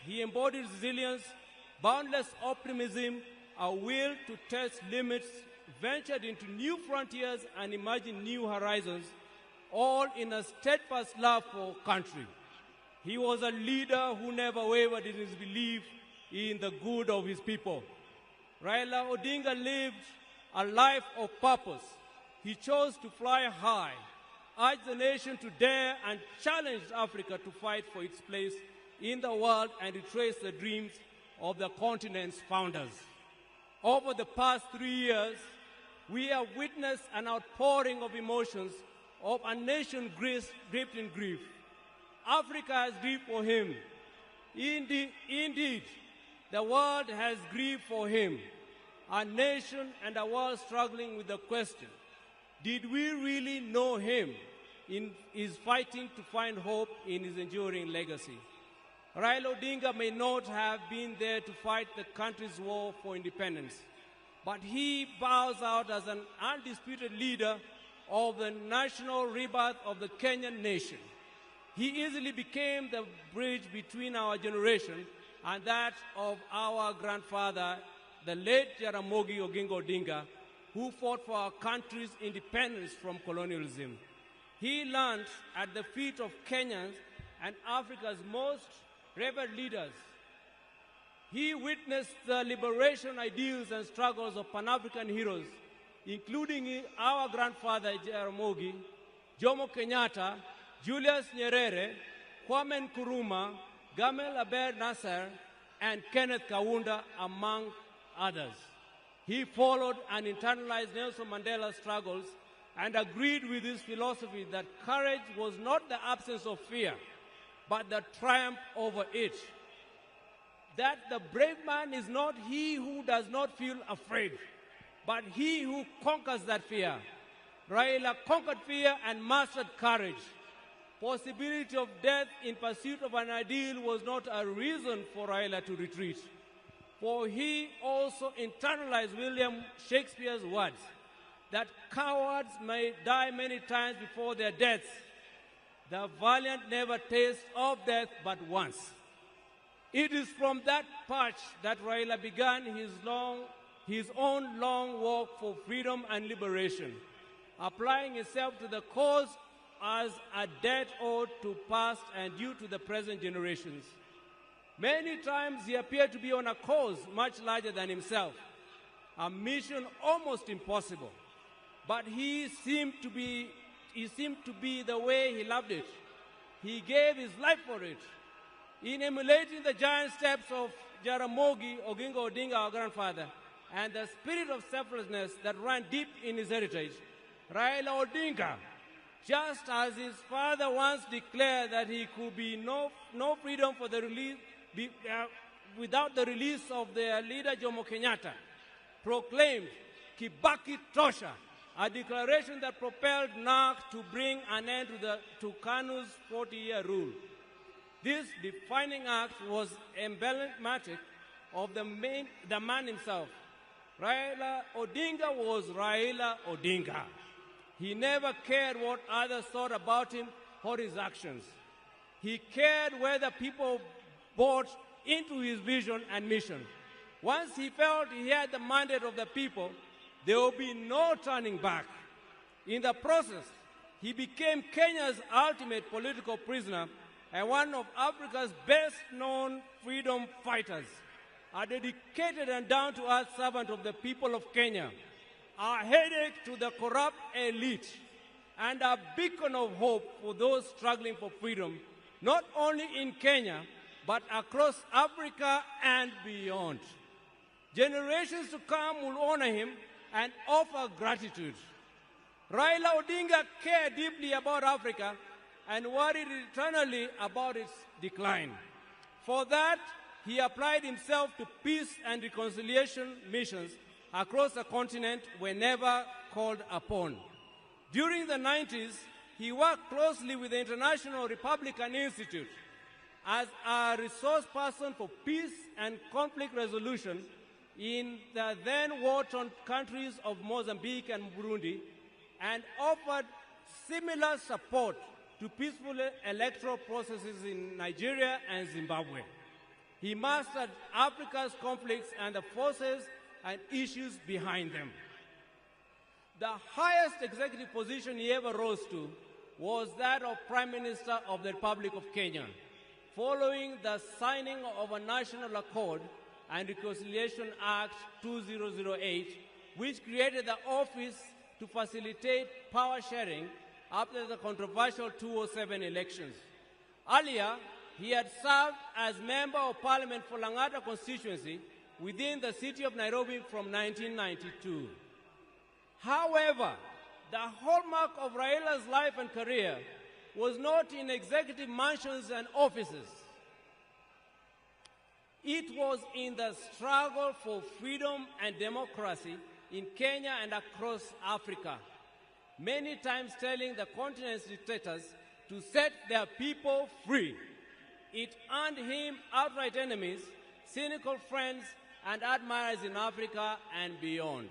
he embodied resilience, boundless optimism, a will to test limits, ventured into new frontiers and imagined new horizons, all in a steadfast love for country. He was a leader who never wavered in his belief in the good of his people. Raila Odinga lived a life of purpose. He chose to fly high, urged the nation to dare, and challenged Africa to fight for its place in the world and retrace the dreams of the continent's founders. Over the past 3 years, we have witnessed an outpouring of emotions of a nation gripped in grief. Africa has grieved for him. Indeed, the world has grieved for him. Our nation and the world struggling with the question, did we really know him in his fighting to find hope in his enduring legacy? Raila Odinga may not have been there to fight the country's war for independence, but he bows out as an undisputed leader of the national rebirth of the Kenyan nation. He easily became the bridge between our generation and that of our grandfather, the late Jaramogi Oginga Odinga, who fought for our country's independence from colonialism. He learned at the feet of Kenyans and Africa's most revered leaders. He witnessed the liberation ideals and struggles of Pan-African heroes, including our grandfather Jaramogi, Jomo Kenyatta, Julius Nyerere, Kwame Nkrumah, Gamal Abdel Nasser, and Kenneth Kaunda, among others. He followed and internalized Nelson Mandela's struggles and agreed with his philosophy that courage was not the absence of fear, but the triumph over it. That the brave man is not he who does not feel afraid, but he who conquers that fear. Raila conquered fear and mastered courage. Possibility of death in pursuit of an ideal was not a reason for Raila to retreat, for he also internalized William Shakespeare's words that cowards may die many times before their deaths. The valiant never taste of death but once. It is from that perch that Raila began his own long walk for freedom and liberation, applying himself to the cause as a debt owed to past and due to the present generations. Many times he appeared to be on a cause much larger than himself, a mission almost impossible, but he seemed to be the way he loved it. He gave his life for it. In emulating the giant steps of Jaramogi Oginga Odinga, our grandfather, and the spirit of selflessness that ran deep in his heritage, Raila Odinga, just as his father once declared that he could be no freedom for the release, without the release of their leader Jomo Kenyatta, proclaimed Kibaki Tosha, a declaration that propelled NARC to bring an end to KANU's 40-year rule. This defining act was emblematic of the man himself. Raila Odinga was Raila Odinga. He never cared what others thought about him or his actions. He cared whether people bought into his vision and mission. Once he felt he had the mandate of the people, there will be no turning back. In the process, he became Kenya's ultimate political prisoner and one of Africa's best-known freedom fighters, a dedicated and down-to-earth servant of the people of Kenya, a headache to the corrupt elite, and a beacon of hope for those struggling for freedom, not only in Kenya, but across Africa and beyond. Generations to come will honor him and offer gratitude. Raila Odinga cared deeply about Africa and worried eternally about its decline. For that, he applied himself to peace and reconciliation missions across the continent whenever called upon. During the 90s, he worked closely with the International Republican Institute as a resource person for peace and conflict resolution in the then war-torn countries of Mozambique and Burundi, and offered similar support to peaceful electoral processes in Nigeria and Zimbabwe. He mastered Africa's conflicts and the forces and issues behind them. The highest executive position he ever rose to was that of Prime Minister of the Republic of Kenya, following the signing of a National Accord and Reconciliation Act 2008, which created the office to facilitate power sharing after the controversial 2007 elections. Earlier, he had served as Member of Parliament for Lang'ata constituency within the city of Nairobi from 1992. However, the hallmark of Raila's life and career was not in executive mansions and offices. It was in the struggle for freedom and democracy in Kenya and across Africa, many times telling the continent's dictators to set their people free. It earned him outright enemies, cynical friends, and admirers in Africa and beyond.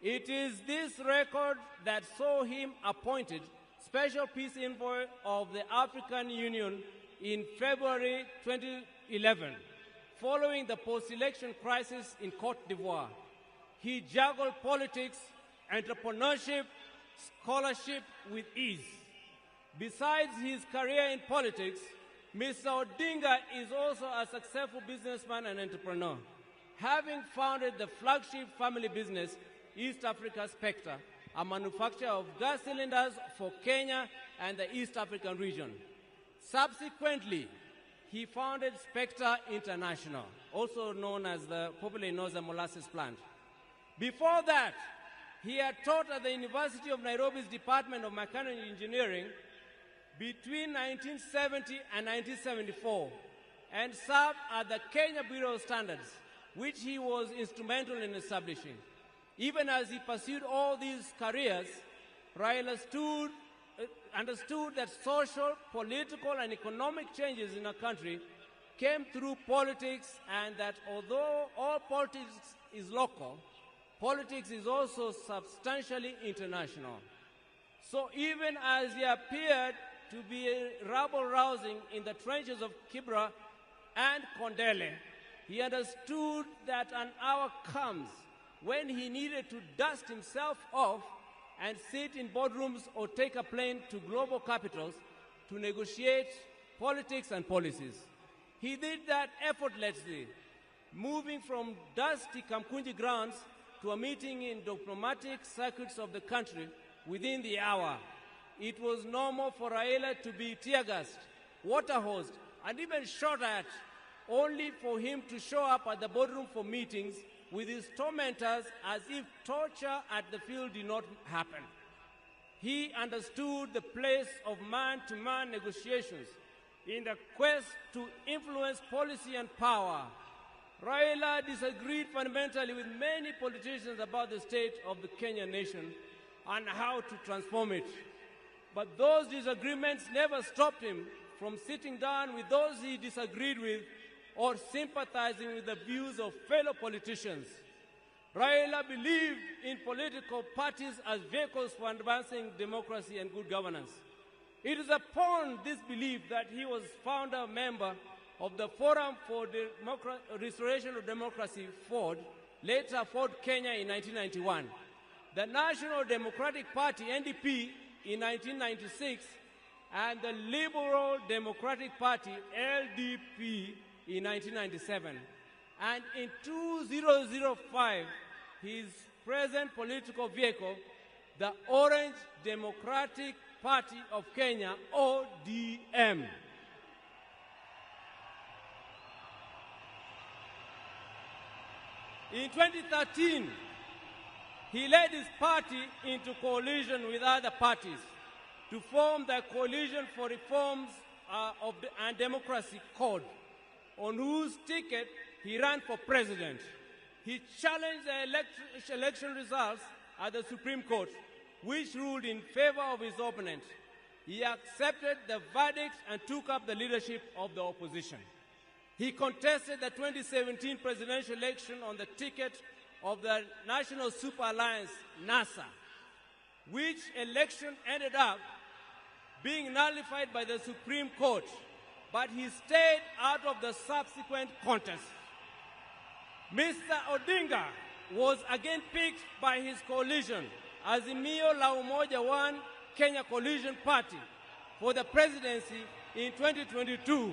It is this record that saw him appointed Special Peace Envoy of the African Union in February 2011, following the post-election crisis in Cote d'Ivoire. He juggled politics, entrepreneurship, scholarship with ease. Besides his career in politics, Mr. Odinga is also a successful businessman and entrepreneur, having founded the flagship family business, East Africa Spectre, a manufacturer of gas cylinders for Kenya and the East African region. Subsequently, he founded Spectre International, also known as the popularly known as the molasses plant. Before that, he had taught at the University of Nairobi's Department of Mechanical Engineering between 1970 and 1974 and served at the Kenya Bureau of Standards, which he was instrumental in establishing. Even as he pursued all these careers, Raila understood that social, political, and economic changes in our country came through politics, and that although all politics is local, politics is also substantially international. So even as he appeared to be rabble-rousing in the trenches of Kibra and Kondele, he understood that an hour comes when he needed to dust himself off and sit in boardrooms or take a plane to global capitals to negotiate politics and policies. He did that effortlessly, moving from dusty Kamkunji grounds to a meeting in diplomatic circuits of the country within the hour. It was normal for Raila to be tear-gassed, water-hosed, and even shot at, only for him to show up at the boardroom for meetings with his tormentors as if torture at the field did not happen. He understood the place of man-to-man negotiations in the quest to influence policy and power. Raila disagreed fundamentally with many politicians about the state of the Kenyan nation and how to transform it. But those disagreements never stopped him from sitting down with those he disagreed with or sympathizing with the views of fellow politicians. Raila believed in political parties as vehicles for advancing democracy and good governance. It is upon this belief that he was founder member of the Forum for Restoration of Democracy, FORD, later FORD Kenya in 1991, the National Democratic Party, NDP, in 1996, and the Liberal Democratic Party, LDP, in 1997. And in 2005, his present political vehicle, the Orange Democratic Party of Kenya, ODM. In 2013, he led his party into coalition with other parties to form the Coalition for Reforms and Democracy Code, on whose ticket he ran for president. He challenged the election results at the Supreme Court, which ruled in favor of his opponent. He accepted the verdict and took up the leadership of the opposition. He contested the 2017 presidential election on the ticket of the National Super Alliance, NASA, which election ended up being nullified by the Supreme Court. but he stayed out of the subsequent contest. Mr. Odinga was again picked by his coalition, Azimio la Umoja One Kenya Coalition Party, for the presidency in 2022,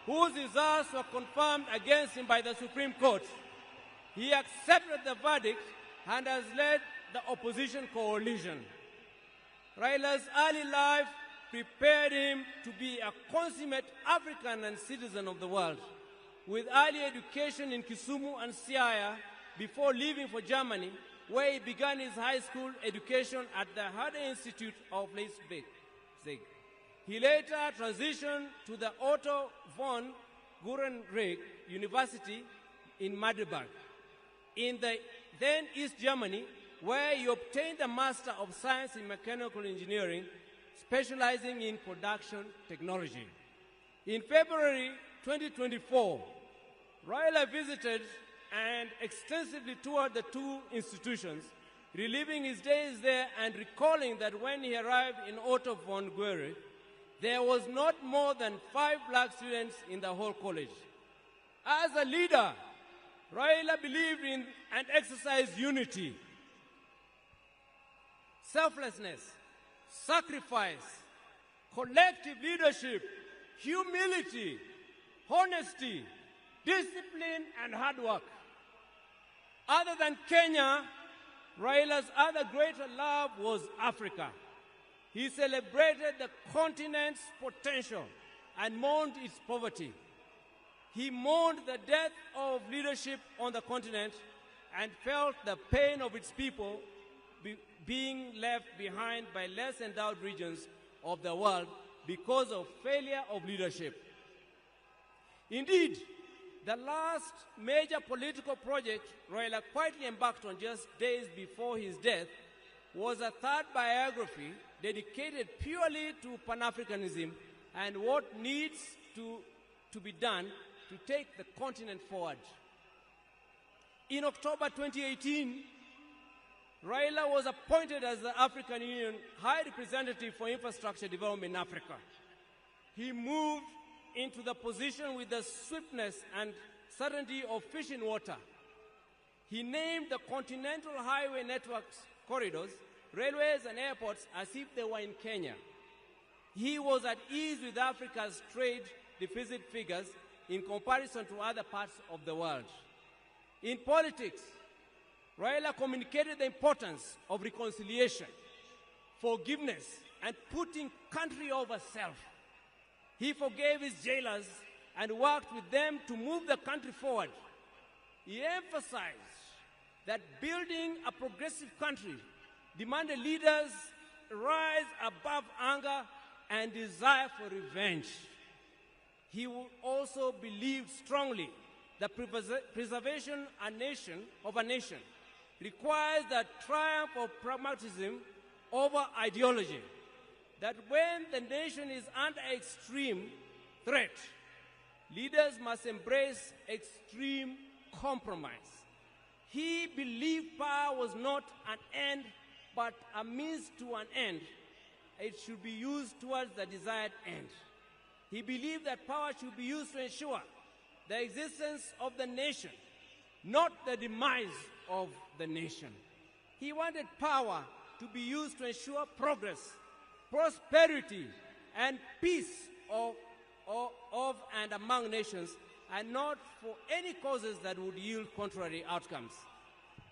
whose results were confirmed against him by the Supreme Court. He accepted the verdict and has led the opposition coalition. Raila's early life prepared him to be a consummate African and citizen of the world, with early education in Kisumu and Siaya before leaving for Germany, where he began his high school education at the Herder Institute of Leipzig. He later transitioned to the Otto von Gutenberg University in Magdeburg, in the then East Germany, where he obtained a Master of Science in Mechanical Engineering, specializing in production technology. In February 2024, Raila visited and extensively toured the two institutions, reliving his days there and recalling that when he arrived in Otto von Gutenberg, there was not more than 5 black students in the whole college. As a leader, Raila believed in and exercised unity, selflessness, sacrifice, collective leadership, humility, honesty, discipline, and hard work. Other than Kenya, Raila's other greater love was Africa. He celebrated the continent's potential and mourned its poverty. He mourned the death of leadership on the continent and felt the pain of its people being left behind by less endowed regions of the world because of failure of leadership. Indeed, the last major political project Raila quietly embarked on just days before his death was a third biography dedicated purely to Pan-Africanism and what needs to be done to take the continent forward. In October 2018, Raila was appointed as the African Union High Representative for Infrastructure Development in Africa. He moved into the position with the swiftness and certainty of fish in water. He named the continental highway networks corridors, railways and airports as if they were in Kenya. He was at ease with Africa's trade deficit figures in comparison to other parts of the world. In politics, Raila communicated the importance of reconciliation, forgiveness, and putting country over self. He forgave his jailers and worked with them to move the country forward. He emphasized that building a progressive country demanded leaders rise above anger and desire for revenge. He also believed strongly that preservation of a nation requires the triumph of pragmatism over ideology, that when the nation is under extreme threat, leaders must embrace extreme compromise. He believed power was not an end, but a means to an end. It should be used towards the desired end. He believed that power should be used to ensure the existence of the nation, not the demise of the nation. He wanted power to be used to ensure progress, prosperity, and peace of and among nations, and not for any causes that would yield contrary outcomes.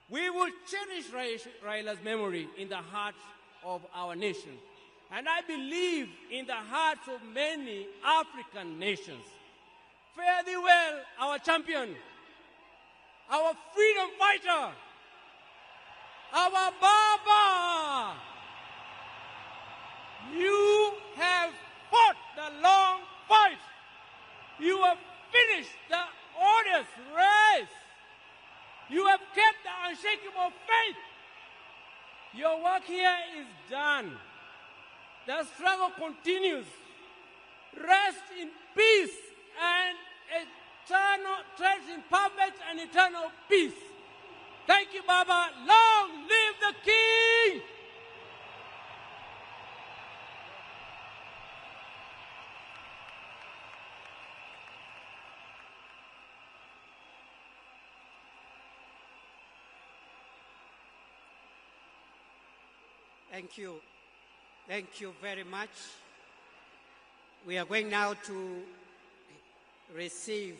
We will cherish Raila's memory in the heart of our nation, and I believe in the hearts of many African nations. Fare thee well, our champion, our freedom fighter, our Baba. You have fought the long fight. You have finished the odious race. You have kept the unshakable faith. Your work here is done. The struggle continues. Rest in peace and rest in perfect and eternal peace. Thank you, Baba. Long live the King! Thank you. Thank you very much. We are going now to receive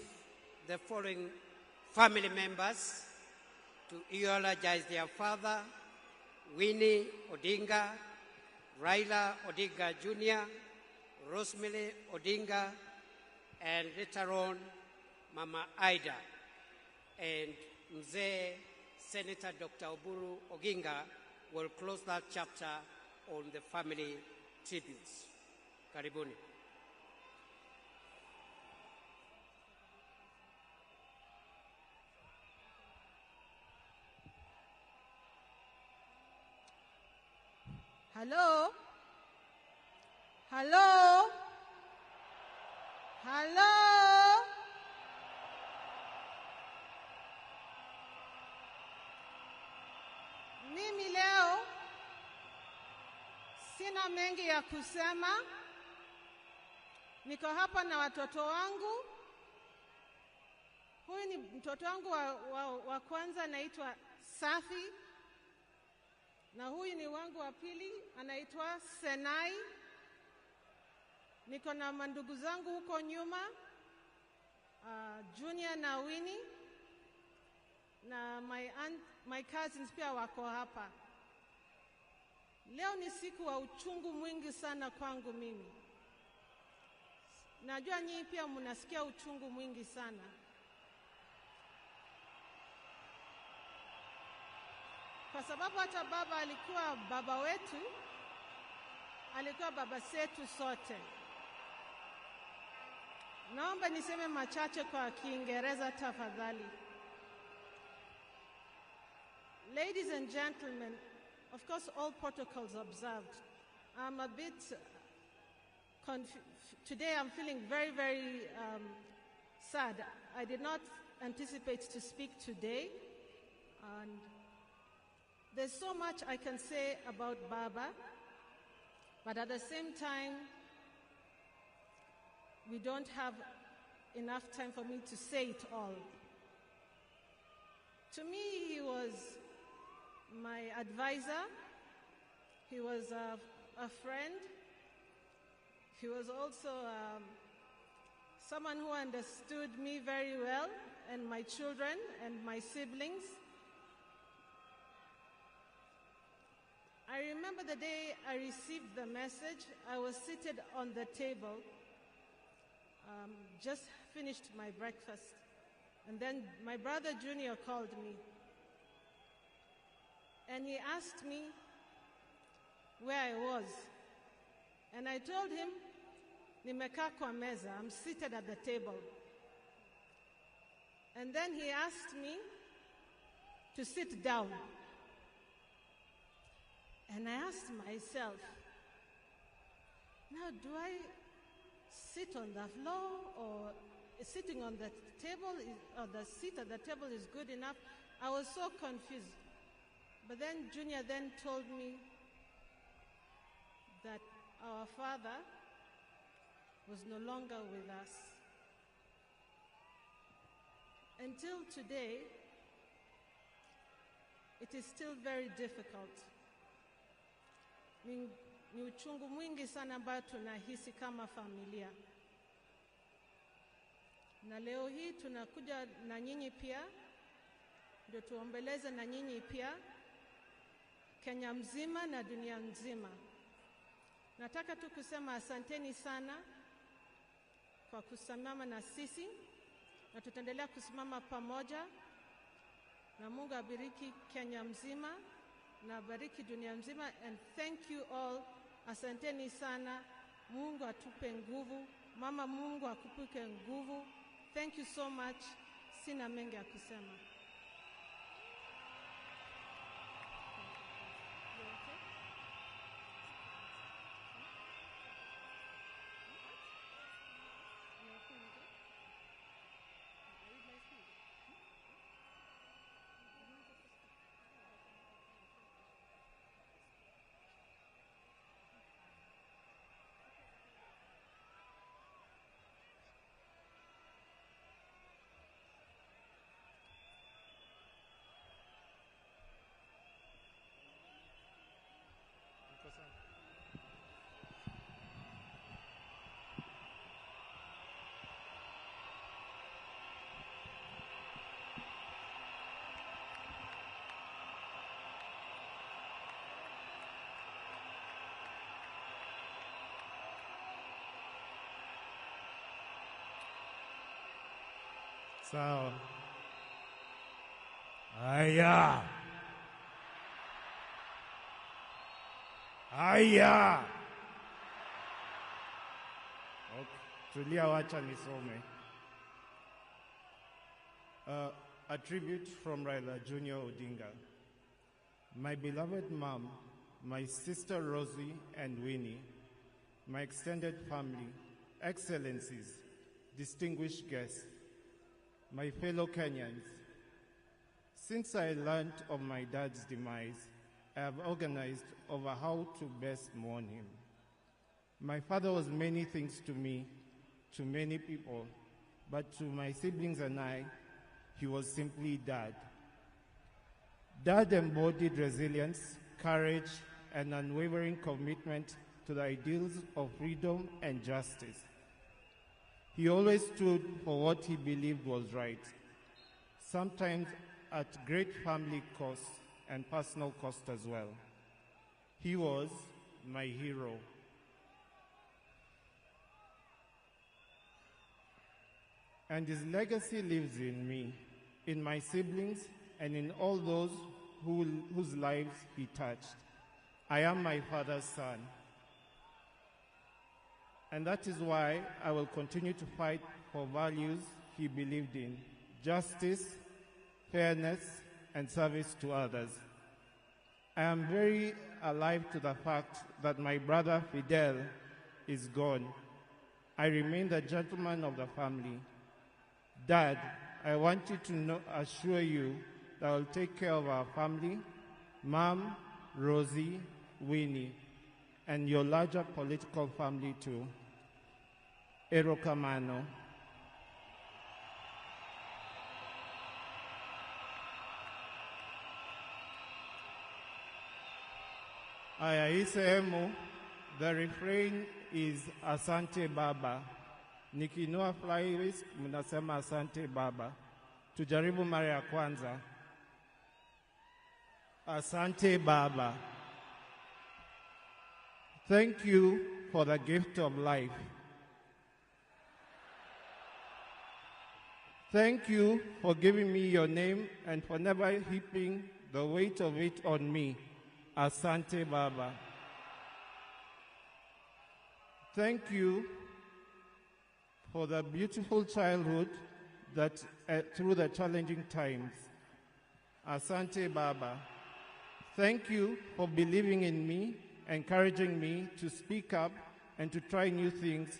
the following family members to eulogize their father, Winnie Odinga, Raila Odinga Jr., Rosemary Odinga, and later on, Mama Ida. And Mzee Senator Dr. Oburu Odinga will close that chapter on the family tributes. Karibuni. Hello? Hello? Hello? Mimi leo sina mengi ya kusema. Niko hapa na watoto wangu. Huyu ni mtoto wangu wa kwanza, anaitwa Safi. Na huyu ni wangu wa pili, anaitwa Senai. Niko na mandugu zangu huko nyuma, Junior na Winnie, na my cousins pia wako hapa. Leo ni siku wa uchungu mwingi sana kwangu mimi. Najua nyinyi pia mnasikia uchungu mwingi sana. Kwa sababu hata baba alikuwa baba wetu, alikuwa baba zetu sote. Naomba niseme machache kwa Kiingereza tafadhali. Ladies and gentlemen, of course all protocols observed. I'm a bit today I'm feeling very, very sad. I did not anticipate to speak today. And there's so much I can say about Baba, but at the same time, we don't have enough time for me to say it all. To me, he was my advisor. He was a friend. He was also someone who understood me very well, and my children and my siblings. I remember the day I received the message. I was seated on the table, just finished my breakfast. And then my brother Junior called me. And he asked me where I was. And I told him, nimekaa kwa meza, I'm seated at the table. And then he asked me to sit down. And I asked myself, now do I sit on the floor, or sitting on the table, or the seat at the table is good enough? I was so confused. But then Junior then told me that our father was no longer with us. Until today, it is still very difficult. Ni uchungu mwingi sana ambao tunahisi kama familia. Na leo hii tunakuja na nyinyi pia, ndio tuombeleze na nyinyi pia, Kenya mzima na dunia nzima. Nataka tu kusema asanteni sana kwa kusimama na sisi, na tutaendelea kusimama pamoja, na Mungu abariki Kenya mzima na bariki dunia mzima. And thank you all. Asanteni sana. Mungu atupe nguvu. Mama, Mungu akupe nguvu. Thank you so much. Sina mengi ya kusema. Sawa. Haya. Haya. Okay. Tulia, wacha nisome. A tribute from Raila Junior Odinga. My beloved mom, my sister Rosie and Winnie, my extended family, excellencies, distinguished guests, my fellow Kenyans. Since I learned of my dad's demise, I have organized over how to best mourn him. My father was many things to me, to many people, but to my siblings and I, he was simply Dad. Dad embodied resilience, courage, and unwavering commitment to the ideals of freedom and justice. He always stood for what he believed was right, sometimes at great family cost and personal cost as well. He was my hero. And his legacy lives in me, in my siblings, and in all those whose lives he touched. I am my father's son. And that is why I will continue to fight for values he believed in: justice, fairness, and service to others. I am very alive to the fact that my brother Fidel is gone. I remain the gentleman of the family. Dad, I want you to assure you that I will take care of our family, Mom, Rosie, Winnie, and your larger political family too. Erokamano. Aya, hii sehemu, the refrain is Asante Baba. Nikinua flyweight, mnasema Asante Baba. Tujaribu mara ya kwanza. Asante Baba. Thank you for the gift of life. Thank you for giving me your name and for never heaping the weight of it on me. Asante Baba. Thank you for the beautiful childhood that through the challenging times. Asante Baba. Thank you for believing in me, encouraging me to speak up and to try new things,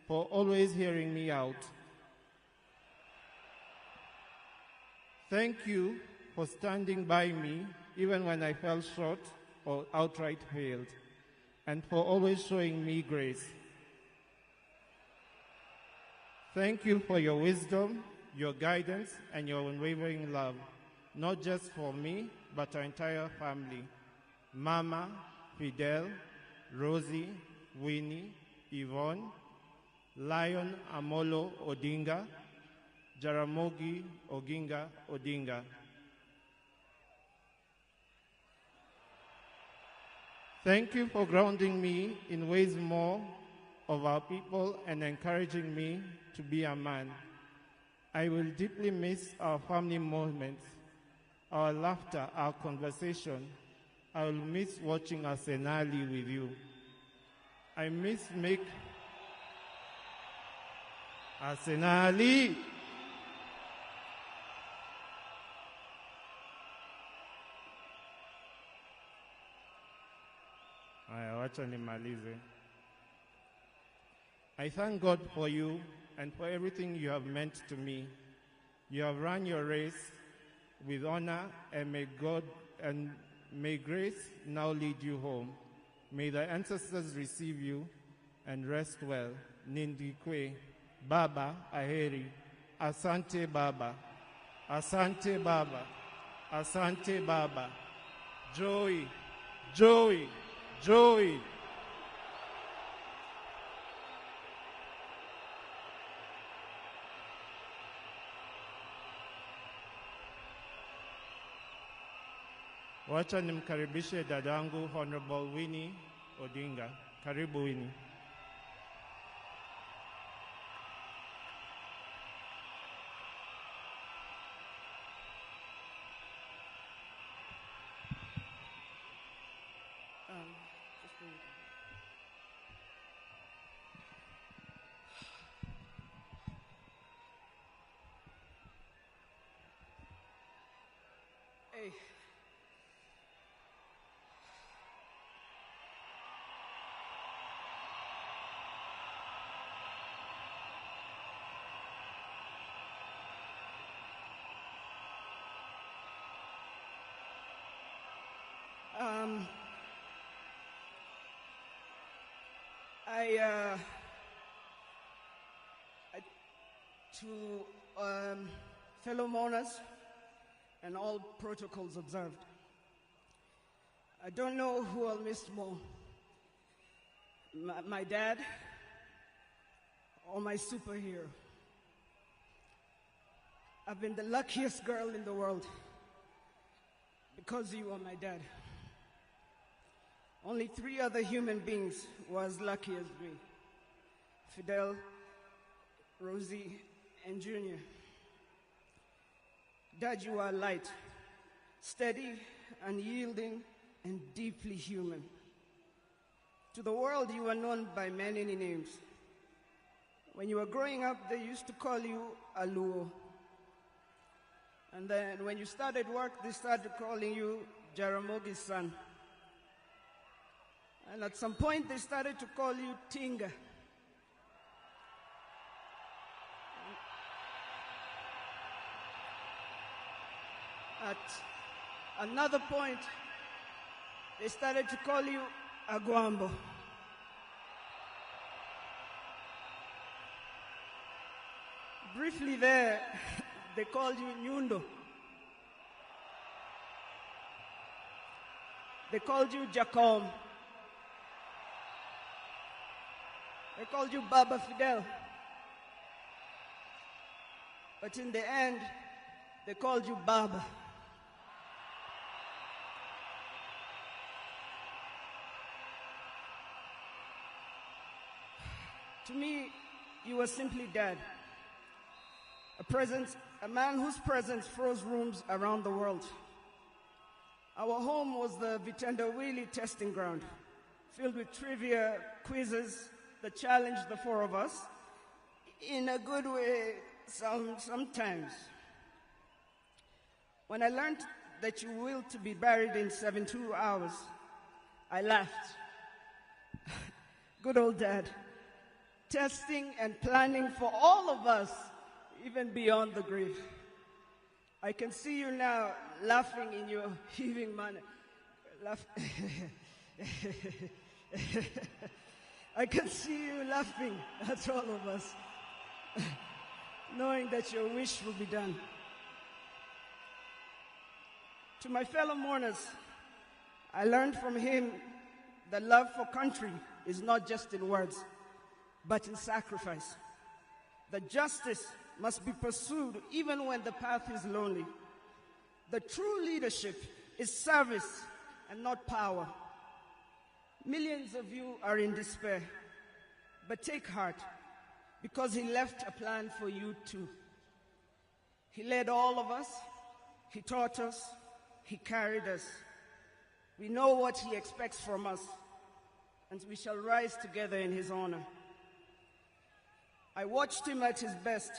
for always hearing me out. Thank you for standing by me even when I fell short or outright failed, and for always showing me grace. Thank you for your wisdom, your guidance, and your unwavering love, not just for me, but our entire family. Mama, Fidel, Rosie, Winnie, Yvonne, Lion Amolo Odinga, Jaramogi Oginga Odinga. Thank you for grounding me in ways more of our people and encouraging me to be a man. I will deeply miss our family moments, our laughter, our conversation. I will miss watching Arsenali with you. I miss make Arsenali. Aya, wacha nimalize. I thank God for you and for everything you have meant to me. You have run your race with honor, and may grace now lead you home. May the ancestors receive you and rest well. Nindikwe, Baba Aheri, Asante Baba, Asante Baba, Asante Baba, Joey, Joey, Joey. Wacha nimkaribishe dadangu Honorable Winnie Odinga. Karibu Winnie. Okay. To fellow mourners and all protocols observed, I don't know who I'll miss more, my dad or my superhero. I've been the luckiest girl in the world because you are my dad. Only 3 other human beings were as lucky as me: Fidel, Rosie, and Junior. Dad, you are light, steady, unyielding, and deeply human. To the world, you are known by many names. When you were growing up, they used to call you Aluo. And then when you started work, they started calling you Jaramogi's son. And at some point, they started to call you Tinga. At another point, they started to call you Aguambo. Briefly there, they called you Nyundo. They called you Jacom. They called you Baba Fidel. But in the end, they called you Baba. To me, you were simply Dad. A man whose presence froze rooms around the world. Our home was the Vitendawili testing ground, filled with trivia, quizzes that challenged the 4 of us, in a good way sometimes. When I learned that you willed to be buried in 72 hours, I laughed. Good old Dad. Testing and planning for all of us, even beyond the grave. I can see you now laughing in your heaving manner. I can see you laughing at all of us, knowing that your wish will be done. To my fellow mourners, I learned from him that love for country is not just in words, but in sacrifice. That justice must be pursued even when the path is lonely. The true leadership is service and not power. Millions of you are in despair, but take heart, because he left a plan for you too. He led all of us, he taught us, he carried us. We know what he expects from us, and we shall rise together in his honor. I watched him at his best.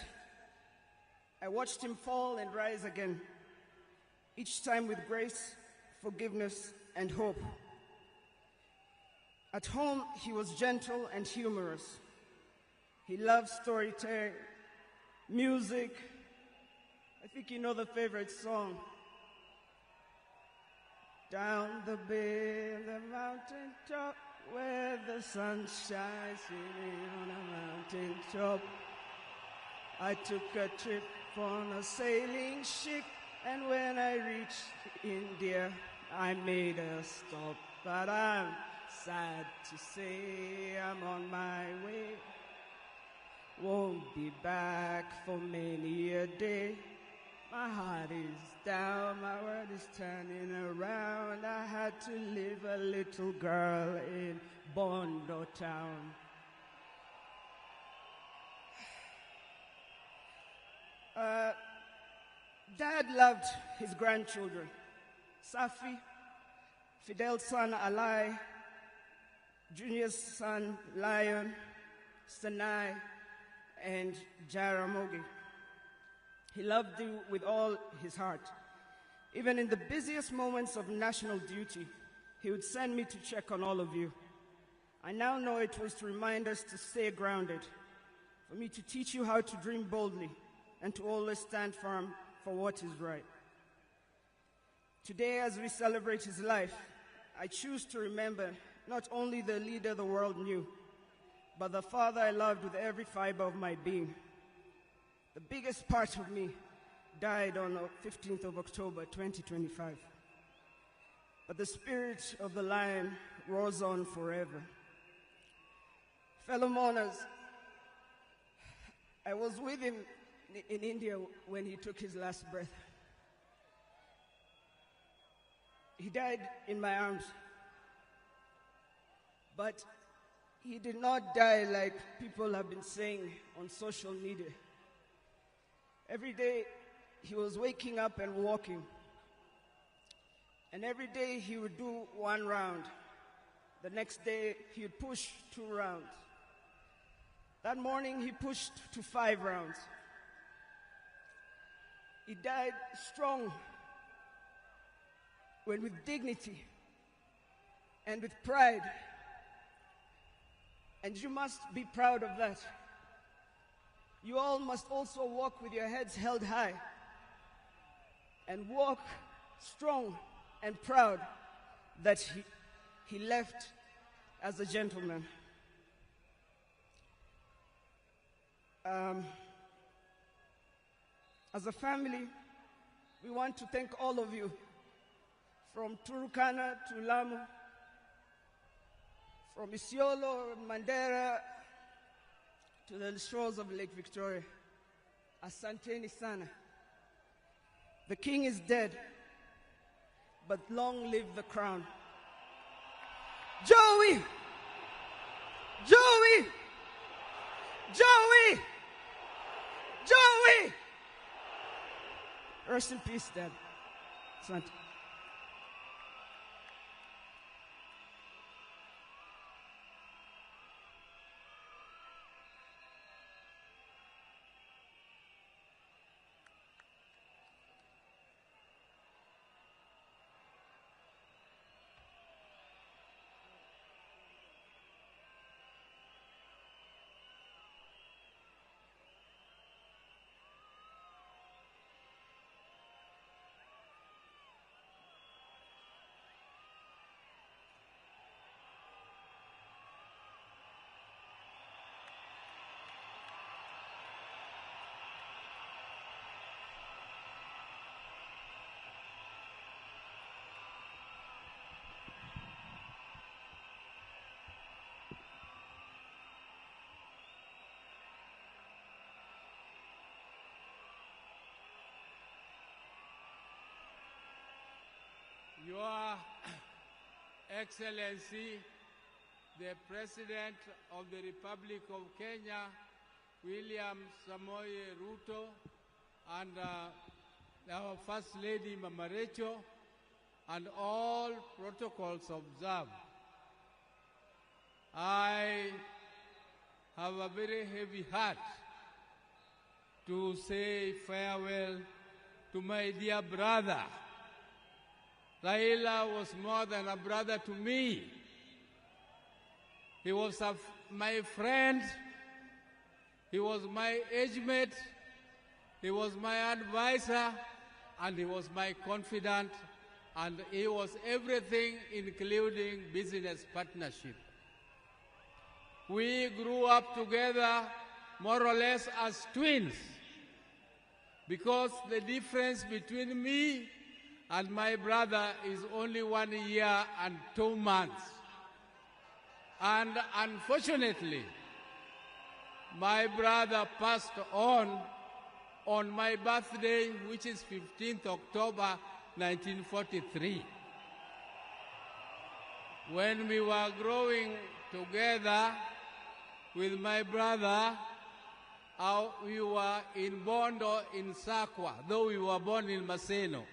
I watched him fall and rise again, each time with grace, forgiveness, and hope. At home, he was gentle and humorous. He loved storytelling, music. I think you know the favorite song. Down the bay, the mountain top, where the sun shines on a mountain top. I took a trip on a sailing ship, and when I reached India, I made a stop. But I'm sad to say I'm on my way. Won't be back for many a day. My heart is down, my world is turning around. I had to leave a little girl in Bondo town. Dad loved his grandchildren. Safi, Fidel's son Alai, Junior's son Lion, Sanai, and Jaramogi. He loved you with all his heart. Even in the busiest moments of national duty, he would send me to check on all of you. I now know it was to remind us to stay grounded, for me to teach you how to dream boldly, and to always stand firm for what is right. Today, as we celebrate his life, I choose to remember not only the leader the world knew, but the father I loved with every fiber of my being. The biggest part of me died on the 15th of October, 2025. But the spirit of the lion roars on forever. Fellow mourners, I was with him in India when he took his last breath. He died in my arms. But he did not die like people have been saying on social media. Every day, he was waking up and walking. And every day, he would do 1 round. The next day, he would push 2 rounds. That morning, he pushed to 5 rounds. He died strong, with dignity and with pride. And you must be proud of that. You all must also walk with your heads held high and walk strong and proud that he left as a gentleman. As a family, we want to thank all of you, from Turkana to Lamu, from Isiolo, Mandera, to the shores of Lake Victoria. Asanteni sana. The king is dead, but long live the crown. Joey! Joey! Joey! Joey! Rest in peace, Dad. Asante. Your Excellency, the President of the Republic of Kenya, William Samoei Ruto, and our First Lady Mama Rachel, and all protocols observed. I have a very heavy heart to say farewell to my dear brother. Raila was more than a brother to me. He was my friend. He was my age mate. He was my advisor, and he was my confidant, and he was everything, including business partnership. We grew up together more or less as twins, because the difference between me and my brother is only 1 year and 2 months. And unfortunately, my brother passed on my birthday, which is 15th October 1943. When we were growing together with my brother, we were in Bondo in Sakwa, though we were born in Maseno.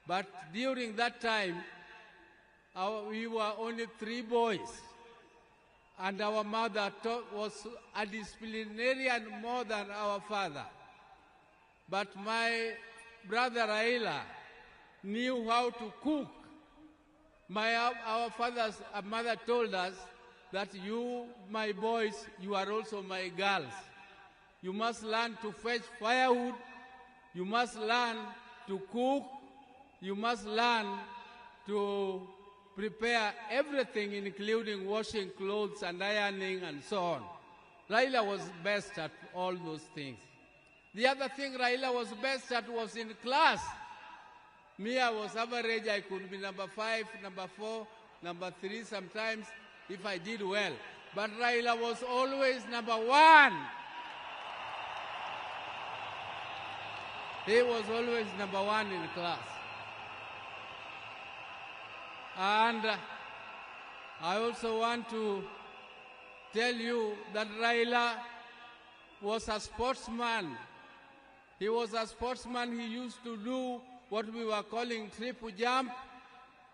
But during that time, we were only 3 boys, and our mother was a disciplinarian more than our father. But my brother Raila knew how to cook. Our mother told us that you, my boys, you are also my girls. You must learn to fetch firewood. You must learn to cook. You must learn to prepare everything, including washing clothes and ironing and so on. Raila was best at all those things. The other thing Raila was best at was in class. Me, I was average. I could be number 5, number 4, number 3 sometimes if I did well. But Raila was always number 1. He was always number 1 in class. And I also want to tell you that Raila was a sportsman. He was a sportsman. He used to do what we were calling triple jump.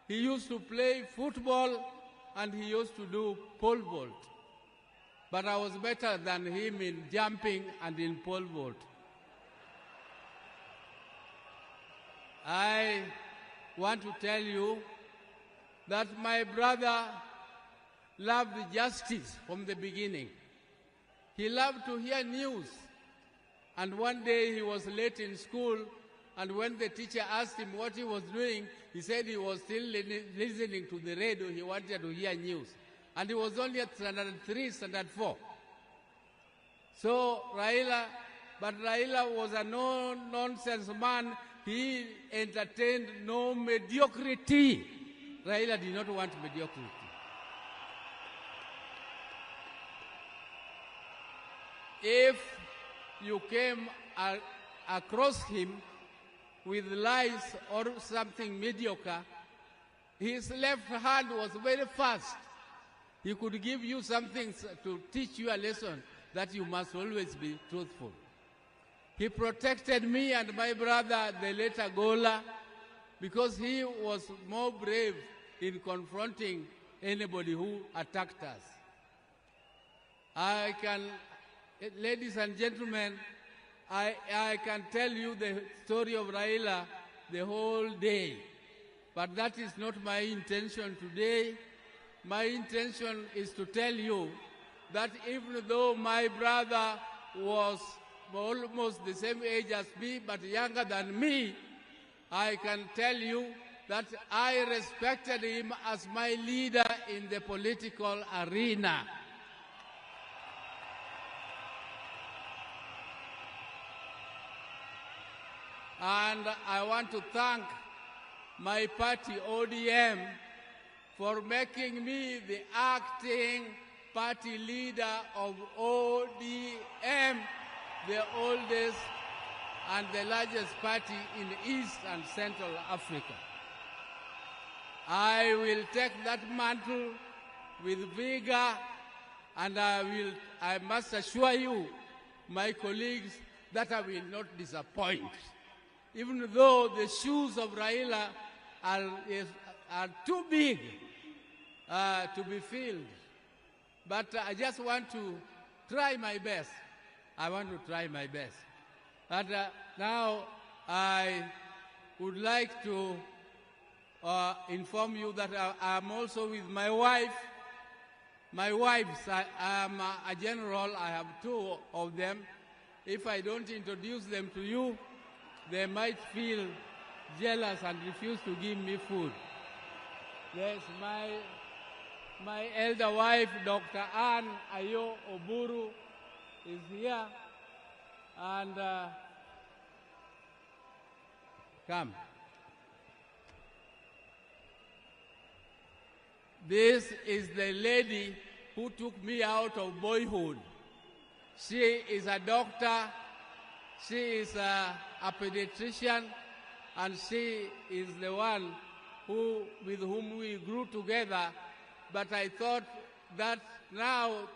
He used to play football, and he used to do pole vault. But I was better than him in jumping and in pole vault. I want to tell you that my brother loved justice from the beginning. He loved to hear news. And one day he was late in school, and when the teacher asked him what he was doing, he said he was still listening to the radio. He wanted to hear news. And he was only at standard 3, standard 4. So Raila was a no-nonsense man. He entertained no mediocrity. Raila did not want mediocrity. If you came across him with lies or something mediocre, his left hand was very fast. He could give you something to teach you a lesson that you must always be truthful. He protected me and my brother, the later Gola, because he was more brave in confronting anybody who attacked us. Ladies and gentlemen, I can tell you the story of Raila the whole day, but that is not my intention today. My intention is to tell you that even though my brother was almost the same age as me, but younger than me, I can tell you that I respected him as my leader in the political arena. And I want to thank my party, ODM, for making me the acting party leader of ODM, the oldest and the largest party in East and Central Africa. I will take that mantle with vigor, and I must assure you, my colleagues, that I will not disappoint. Even though the shoes of Raila are too big to be filled. But I just want to try my best. I want to try my best. But now I would like to inform you that I'm also with my wife. My wives, I am a general. I have 2 of them. If I don't introduce them to you, they might feel jealous and refuse to give me food. There's my elder wife, Dr. Ann Ayo Oburu, is here. And come. This is the lady who took me out of boyhood. She is a doctor. She is a pediatrician, and she is the one with whom we grew together. But I thought that now,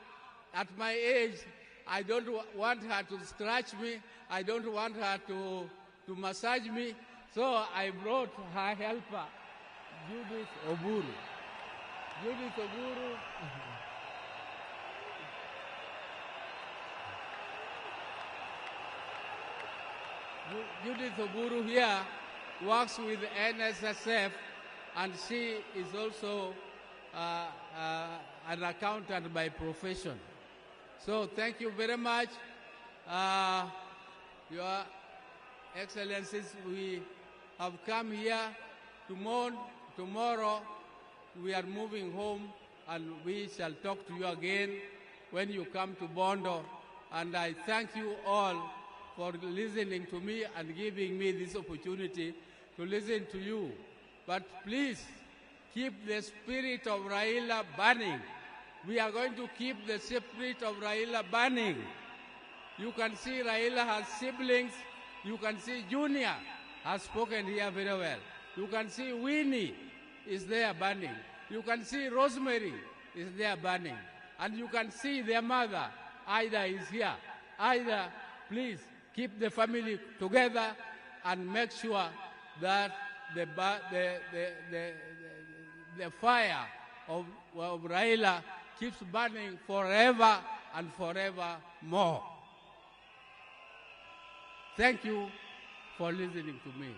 at my age, I don't want her to scratch me. I don't want her to massage me. So I brought her helper, Judith Oburu. Judith Oburu. Judith Oburu here works with NSSF, and she is also an accountant by profession. So thank you very much. Your Excellencies, we have come here to mourn. Tomorrow we are moving home, and we shall talk to you again when you come to Bondo. And I thank you all for listening to me and giving me this opportunity to listen to you. But please, keep the spirit of Raila burning. We are going to keep the spirit of Raila burning. You can see Raila has siblings. You can see Junior has spoken here very well. You can see Winnie is there burning. You can see Rosemary is there burning. And you can see their mother, Ida, is here. Ida, please keep the family together and make sure that the fire of Raila keeps burning forever and forever more. Thank you for listening to me.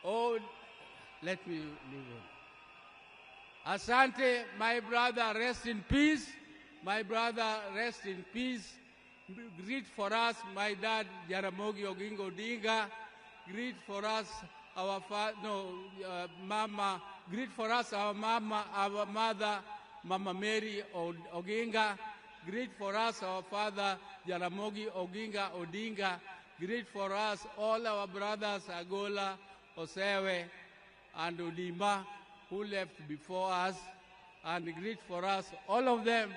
Oh, let me leave on. Asante, my brother, rest in peace. My brother, rest in peace. Greet for us, my dad, Jaramogi Oginga Odinga. Greet for us, our mama. Greet for us, our mama, our mother, Mama Mary Oginga. Greet for us, our father, Jaramogi Oginga Odinga. Greet for us, all our brothers, Agola, Osewe, and Odima, who left before us. And greet for us, all of them.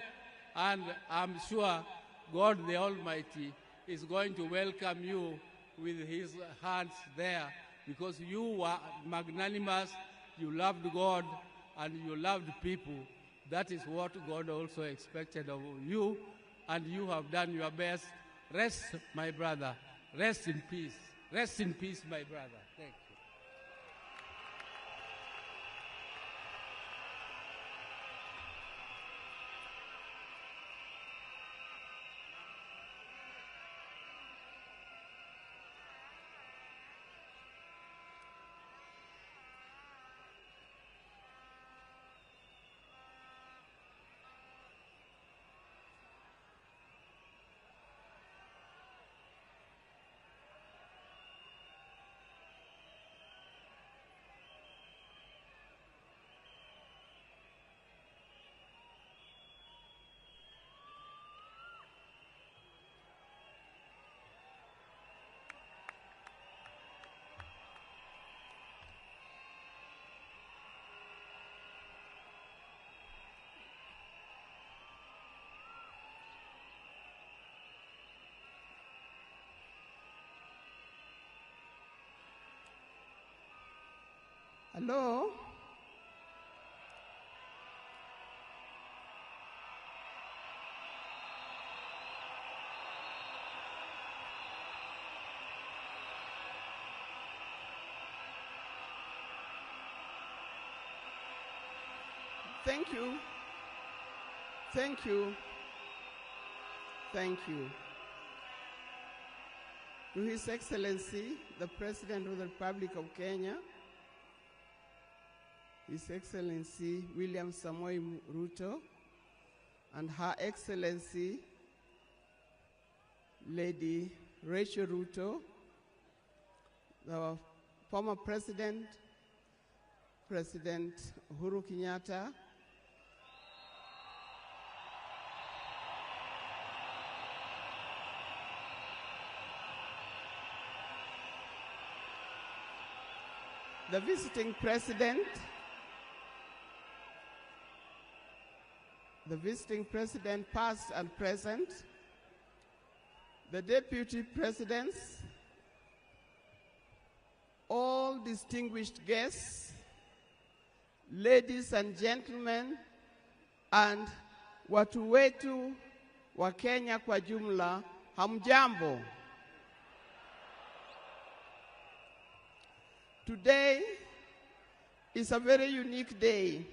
And I'm sure God the Almighty is going to welcome you with his hands there, because you were magnanimous, you loved God, and you loved people. That is what God also expected of you, and you have done your best. Rest, my brother. Rest in peace. Rest in peace, my brother. Thank you. Hello? Thank you. Thank you. Thank you. To His Excellency, the President of the Republic of Kenya, His Excellency William Samoei Ruto, and Her Excellency Lady Rachel Ruto, the former President, President Uhuru Kenyatta, the visiting President, past and present, the Deputy Presidents, all distinguished guests, ladies and gentlemen, and watu wetu wa Kenya kwa jumla, hamjambo. Today is a very unique day.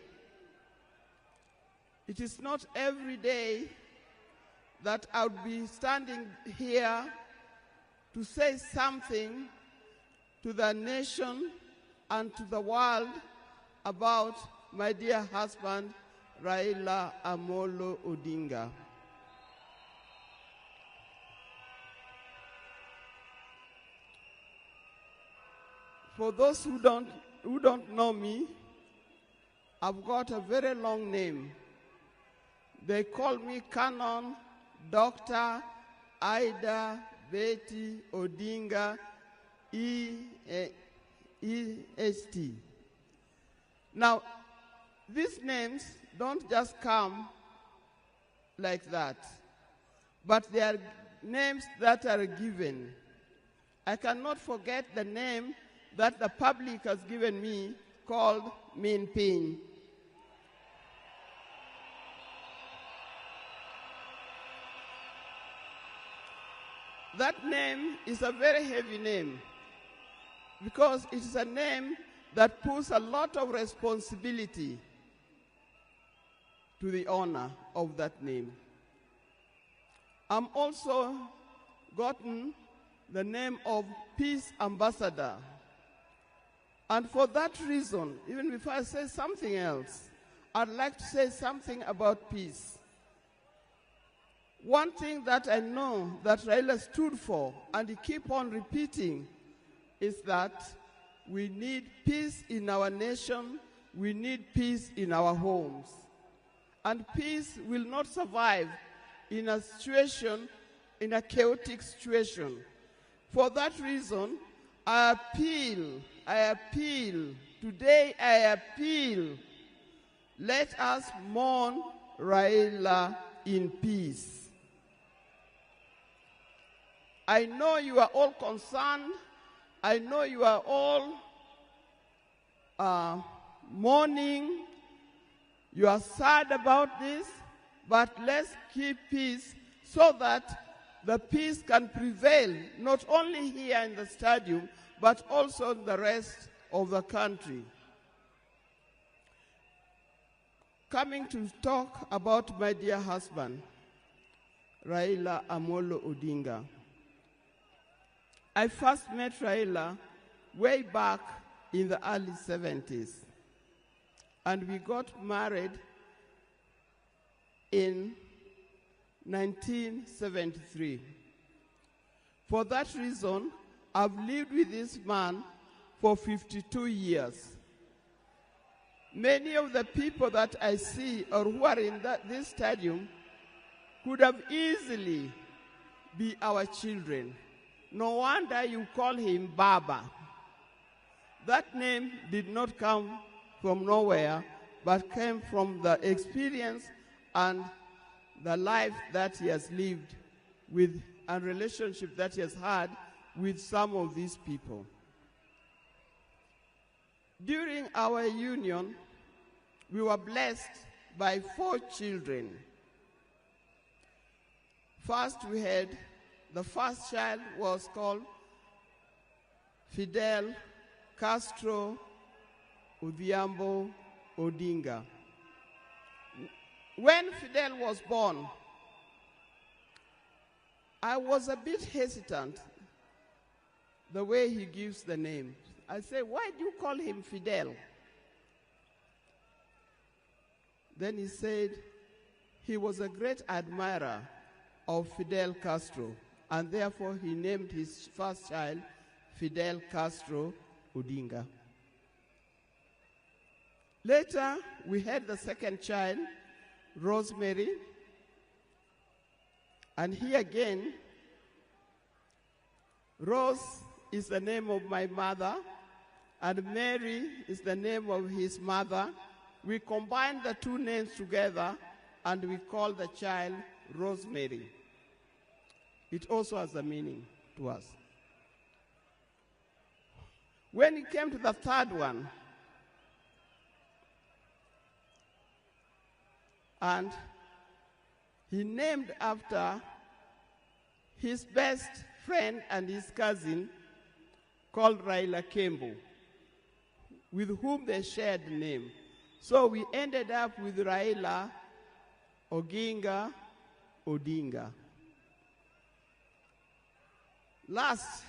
It is not every day that I would be standing here to say something to the nation and to the world about my dear husband, Raila Amolo Odinga. For those who don't know me, I've got a very long name. They call me Canon Dr. Ida Betty Odinga EST. Now, these names don't just come like that, but they are names that are given. I cannot forget the name that the public has given me called Min Pin. That name is a very heavy name because it is a name that puts a lot of responsibility to the owner of that name. I'm also gotten the name of Peace Ambassador. And for that reason, even before I say something else, I'd like to say something about peace. One thing that I know that Raila stood for, and he keep on repeating, is that we need peace in our nation, we need peace in our homes. And peace will not survive in a situation, in a chaotic situation. For that reason, I appeal, today I appeal, let us mourn Raila in peace. I know you are all concerned. I know you are all mourning. You are sad about this, but let's keep peace so that the peace can prevail, not only here in the stadium, but also in the rest of the country. Coming to talk about my dear husband, Raila Amolo Odinga. I first met Raila way back in the early 70s, and we got married in 1973. For that reason, I've lived with this man for 52 years. Many of the people that I see or who are in this stadium could have easily be our children. No wonder you call him Baba. That name did not come from nowhere, but came from the experience and the life that he has lived with and relationship that he has had with some of these people. During our union, we were blessed by 4 children. First, the first child was called Fidel Castro Odhiambo Odinga. When Fidel was born, I was a bit hesitant the way he gives the name. I say, why do you call him Fidel? Then he said he was a great admirer of Fidel Castro, and therefore he named his first child Fidel Castro Odinga. Later, we had the second child, Rosemary, and here again, Rose is the name of my mother, and Mary is the name of his mother. We combined the 2 names together, and we call the child Rosemary. It also has a meaning to us. When it came to the third one, and he named after his best friend and his cousin called Raila Kembo, with whom they shared the name. So we ended up with Raila Odinga Odinga. Last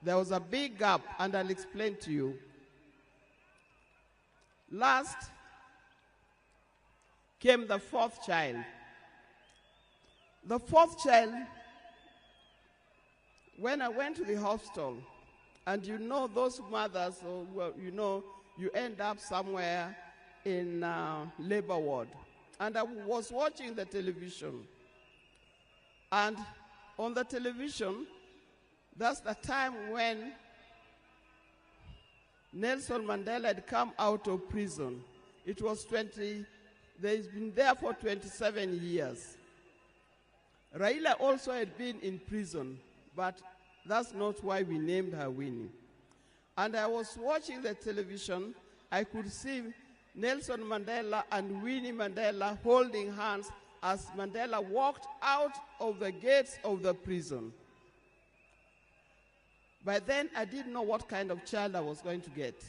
there was a big gap, and I'll explain to you. Last came the fourth child. The fourth child, when I went to the hospital, and you know those mothers, you know, you end up somewhere in labor ward. And I was watching the television. And on the television, that's the time when Nelson Mandela had come out of prison. It was he's been there for 27 years. Raila also had been in prison, but that's not why we named her Winnie. And I was watching the television. I could see Nelson Mandela and Winnie Mandela holding hands as Mandela walked out of the gates of the prison. By then, I didn't know what kind of child I was going to get.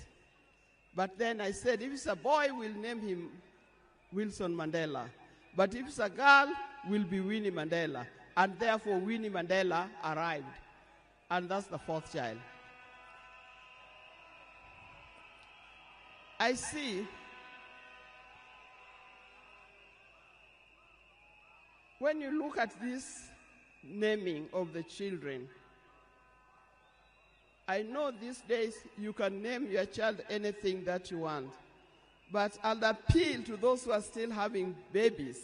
But then I said, if it's a boy, we'll name him Wilson Mandela. But if it's a girl, will be Winnie Mandela. And therefore, Winnie Mandela arrived. And that's the fourth child. I see when you look at this naming of the children, I know these days you can name your child anything that you want, but I'll appeal to those who are still having babies.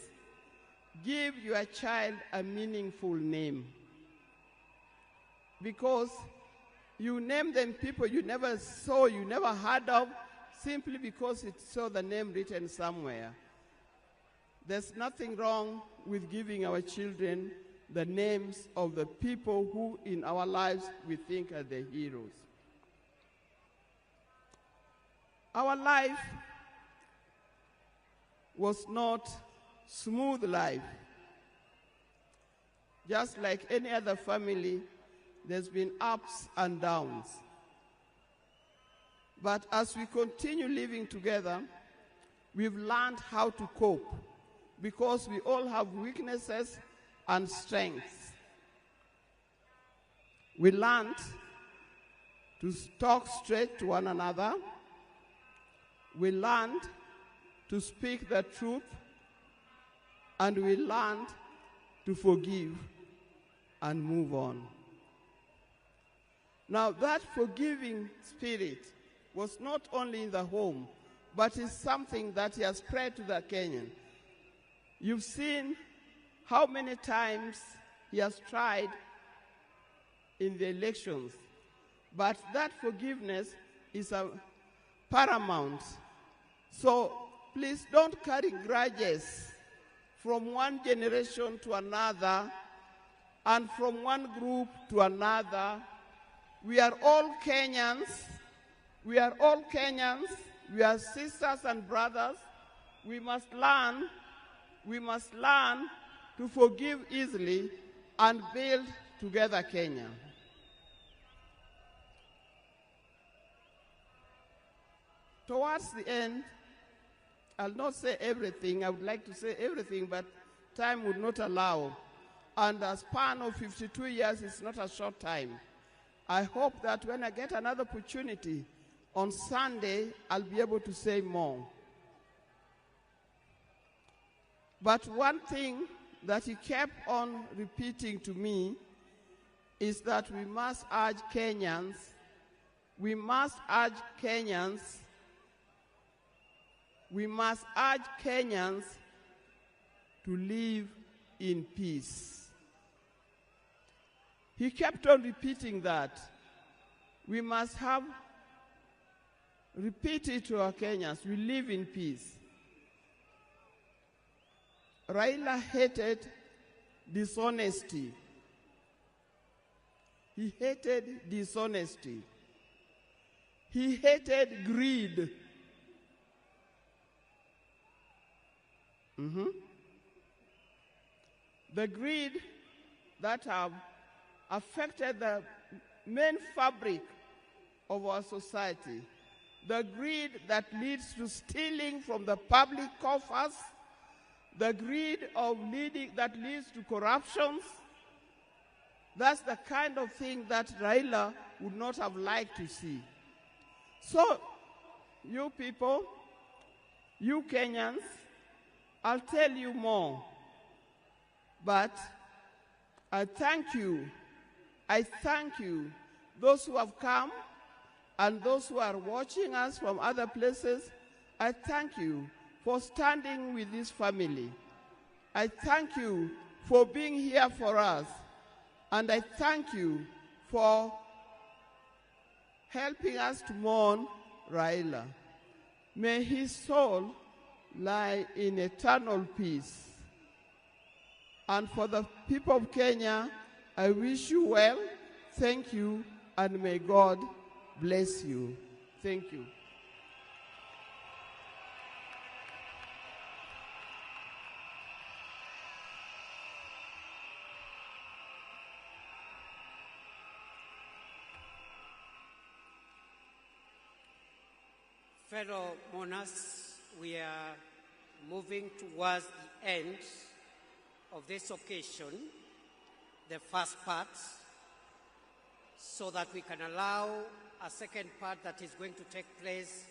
Give your child a meaningful name, because you name them people you never saw, you never heard of, simply because it saw the name written somewhere. There's nothing wrong with giving our children the names of the people who in our lives we think are the heroes. Our life was not smooth life. Just like any other family, there's been ups and downs. But as we continue living together, we've learned how to cope, because we all have weaknesses and strengths. We learned to talk straight to one another. We learned to speak the truth. And we learned to forgive and move on. Now, that forgiving spirit was not only in the home, but is something that has spread to the Kenyan. You've seen how many times he has tried in the elections, but that forgiveness is paramount. So please don't carry grudges from one generation to another and from one group to another. We are all Kenyans. We are all Kenyans. We are sisters and brothers. We must learn to forgive easily and build together Kenya. Towards the end, I'll not say everything. I would like to say everything, but time would not allow. And a span of 52 years is not a short time. I hope that when I get another opportunity on Sunday, I'll be able to say more. But one thing that he kept on repeating to me is that we must urge Kenyans to live in peace. He kept on repeating that. We must repeat it to our Kenyans. We live in peace. Raila hated dishonesty. He hated dishonesty. He hated greed. The greed that have affected the main fabric of our society. The greed that leads to stealing from the public coffers. The greed that leads to corruptions. That's the kind of thing that Raila would not have liked to see. So, you people, you Kenyans, I'll tell you more, but I thank you. I thank you, those who have come and those who are watching us from other places. I thank you for standing with this family. I thank you for being here for us. And I thank you for helping us to mourn Raila. May his soul lie in eternal peace. And for the people of Kenya, I wish you well, thank you, and may God bless you. Thank you. Fellow mourners, we are moving towards the end of this occasion, the first part, so that we can allow a second part that is going to take place